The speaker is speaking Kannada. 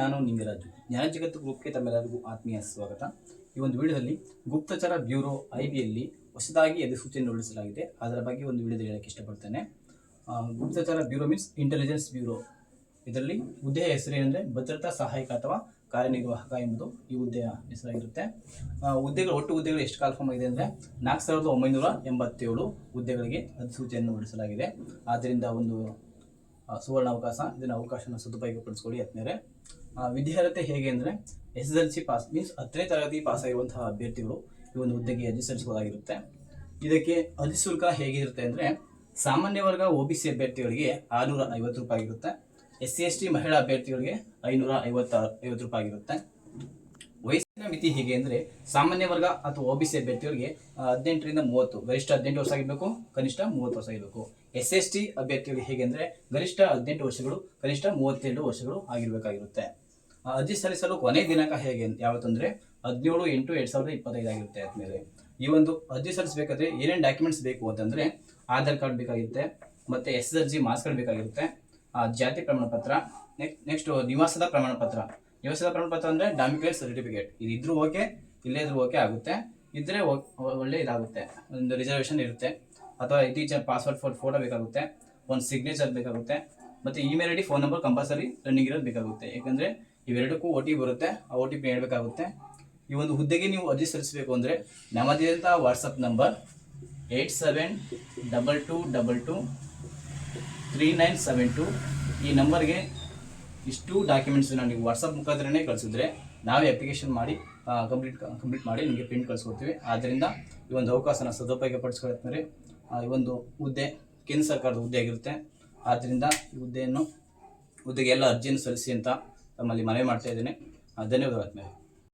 ನಾನು ನಿಂಗರಾಜು. ಜ್ಞಾನ ಜಗತ್ತು ಗ್ರೂಪ್ಗೆ ತಮ್ಮೆಲ್ಲರಿಗೂ ಆತ್ಮೀಯ ಸ್ವಾಗತ. ಈ ಒಂದು ವಿಡಿಯೋದಲ್ಲಿ ಗುಪ್ತಚರ ಬ್ಯೂರೋ ಐಬಿಯಲ್ಲಿ ಹೊಸದಾಗಿ ಅಧಿಸೂಚನೆ ಹೊರಡಿಸಲಾಗಿದೆ. ಅದರ ಬಗ್ಗೆ ಒಂದು ವಿಡಿಯೋದಲ್ಲಿ ಹೇಳಕ್ಕೆ ಇಷ್ಟಪಡ್ತೇನೆ. ಗುಪ್ತಚರ ಬ್ಯೂರೋ ಮೀನ್ಸ್ ಇಂಟೆಲಿಜೆನ್ಸ್ ಬ್ಯೂರೋ. ಇದರಲ್ಲಿ ಹುದ್ದೆಯ ಹೆಸರು ಏನಂದರೆ ಭದ್ರತಾ ಸಹಾಯಕ ಅಥವಾ ಕಾರ್ಯನಿರ್ವಾಹಕ ಎಂಬುದು ಈ ಹುದ್ದೆಯ ಹೆಸರಾಗಿರುತ್ತೆ. ಒಟ್ಟು ಹುದ್ದೆಗಳು ಎಷ್ಟು ಕಾಲ್ಫಾರ್ಮ್ ಆಗಿದೆ ಅಂದರೆ 4987 ಹುದ್ದೆಗಳಿಗೆ ಅಧಿಸೂಚನೆಯನ್ನು ಹೊರಡಿಸಲಾಗಿದೆ. ಆದ್ದರಿಂದ ಒಂದು ಸುವರ್ಣ ಅವಕಾಶ, ಇದನ್ನು ಅವಕಾಶನ ಸದುಪಯೋಗಪಡಿಸ್ಕೊಳ್ಳಿ ಆದ್ಮೇಲೆ. ವಿದ್ಯಾರ್ಹತೆ ಹೇಗೆ ಅಂದರೆ SSLC ಪಾಸ್ ಮೀನ್ಸ್ 10ನೇ ತರಗತಿ ಪಾಸ್ ಆಗಿರುವಂತಹ ಅಭ್ಯರ್ಥಿಗಳು ಈ ಒಂದು ಹುದ್ದೆಗೆ ಅರ್ಜಿ ಸಲ್ಲಿಸಬಹುದಾಗಿರುತ್ತೆ. ಇದಕ್ಕೆ ಅರ್ಜಿ ಶುಲ್ಕ ಹೇಗಿರುತ್ತೆ ಅಂದರೆ ಸಾಮಾನ್ಯ ವರ್ಗ OBC ಅಭ್ಯರ್ಥಿಗಳಿಗೆ 650 ರೂಪಾಯಿ ಇರುತ್ತೆ. SC/ST ಮಹಿಳಾ ಅಭ್ಯರ್ಥಿಗಳಿಗೆ 550 ರೂಪಾಯಿ ಆಗಿರುತ್ತೆ. ವಯಸ್ಸಿನ ಮಿತಿ ಹೇಗೆ ಅಂದರೆ ಸಾಮಾನ್ಯ ವರ್ಗ ಅಥವಾ OBC ಅಭ್ಯರ್ಥಿಗಳಿಗೆ 18ರಿಂದ 30, ಗರಿಷ್ಠ 18 ವರ್ಷ ಆಗಿರಬೇಕು, ಕನಿಷ್ಠ 30 ವರ್ಷ ಆಗಿರಬೇಕು. SC/ST ಅಭ್ಯರ್ಥಿಗಳಿಗೆ ಹೇಗೆ ಅಂದರೆ ಗರಿಷ್ಠ 18 ವರ್ಷಗಳು, ಕನಿಷ್ಠ 32 ವರ್ಷಗಳು ಆಗಿರಬೇಕಾಗಿರುತ್ತೆ. ಅರ್ಜಿ ಸಲ್ಲಿಸಲು ಕೊನೆ ದಿನಾಂಕ ಹೇಗೆ ಯಾವತ್ತಂದರೆ 17/8/2025 ಆಗಿರುತ್ತೆ. ಆದಮೇಲೆ ಈ ಒಂದು ಅರ್ಜಿ ಸಲ್ಲಿಸಬೇಕಾದ್ರೆ ಏನೇನು ಡಾಕ್ಯುಮೆಂಟ್ಸ್ ಬೇಕು ಅಂತಂದರೆ ಆಧಾರ್ ಕಾರ್ಡ್ ಬೇಕಾಗಿರುತ್ತೆ, ಮತ್ತು SSLC ಮಾರ್ಕ್ಸ್ ಕಾರ್ಡ್ ಬೇಕಾಗಿರುತ್ತೆ, ಜಾತಿ ಪ್ರಮಾಣ ಪತ್ರ, ನೆಕ್ಸ್ಟ್ ನಿವಾಸದ ಪ್ರಮಾಣ ಪತ್ರ. ನಿವಾಸದ ಪ್ರಮಾಣ ಪತ್ರ ಅಂದರೆ ಡಾಮಿಕ್ಯುಲರ್ ಸರ್ಟಿಫಿಕೇಟ್. ಇದಿದ್ರೂ ಓಕೆ, ಇಲ್ಲೇ ಇದ್ರೂ ಓಕೆ ಆಗುತ್ತೆ. ಇದ್ದರೆ ಒಳ್ಳೆ ಇದಾಗುತ್ತೆ, ಒಂದು ರಿಸರ್ವೇಷನ್ ಇರುತ್ತೆ. ಅಥವಾ ಇತ್ತೀಚಿನ ಪಾಸ್ವರ್ಡ್ ಫೋಟೋ ಬೇಕಾಗುತ್ತೆ, ಒಂದು ಸಿಗ್ನೇಚರ್ ಬೇಕಾಗುತ್ತೆ, ಮತ್ತು email ID, phone number compulsory running ಇರೋದು ಬೇಕಾಗುತ್ತೆ. ಯಾಕಂದರೆ ಇವೆರಡಕ್ಕೂ OTP ಬರುತ್ತೆ, ಆ OTP ಹೇಳಬೇಕಾಗುತ್ತೆ. ಈ ಒಂದು ಹುದ್ದೆಗೆ ನೀವು ಅರ್ಜಿ ಸಲ್ಲಿಸಬೇಕು ಅಂದರೆ ನಮ್ಮದೇಂಥ ವಾಟ್ಸಪ್ ನಂಬರ್ 8722223972 ಈ ನಂಬರ್ಗೆ ಇಷ್ಟು ಡಾಕ್ಯುಮೆಂಟ್ಸನ್ನು ನೀವು ವಾಟ್ಸಪ್ ಮುಖಾಂತರನೇ ಕಳಿಸಿದ್ರೆ ನಾವೇ ಅಪ್ಲಿಕೇಶನ್ ಮಾಡಿ ಕಂಪ್ಲೀಟ್ ಮಾಡಿ ನಿಮಗೆ ಪ್ರಿಂಟ್ ಕಳಿಸ್ಕೊಡ್ತೀವಿ. ಆದ್ದರಿಂದ ಈ ಒಂದು ಅವಕಾಶನ ಸದುಪಯೋಗಪಡಿಸ್ಕೊಳ್ಳುತ್ತಾರೆ. ಈ ಒಂದು ಹುದ್ದೆ ಕೇಂದ್ರ ಸರ್ಕಾರದ ಹುದ್ದೆ ಆಗಿರುತ್ತೆ. ಆದ್ದರಿಂದ ಈ ಹುದ್ದೆಗೆ ಎಲ್ಲ ಅರ್ಜಿಯನ್ನು ಸಲ್ಲಿಸಿ ಅಂತ ತಮ್ಮಲ್ಲಿ ಮನವಿ ಮಾಡ್ತಾ ಇದ್ದೇನೆ. ಧನ್ಯವಾದಗಳು.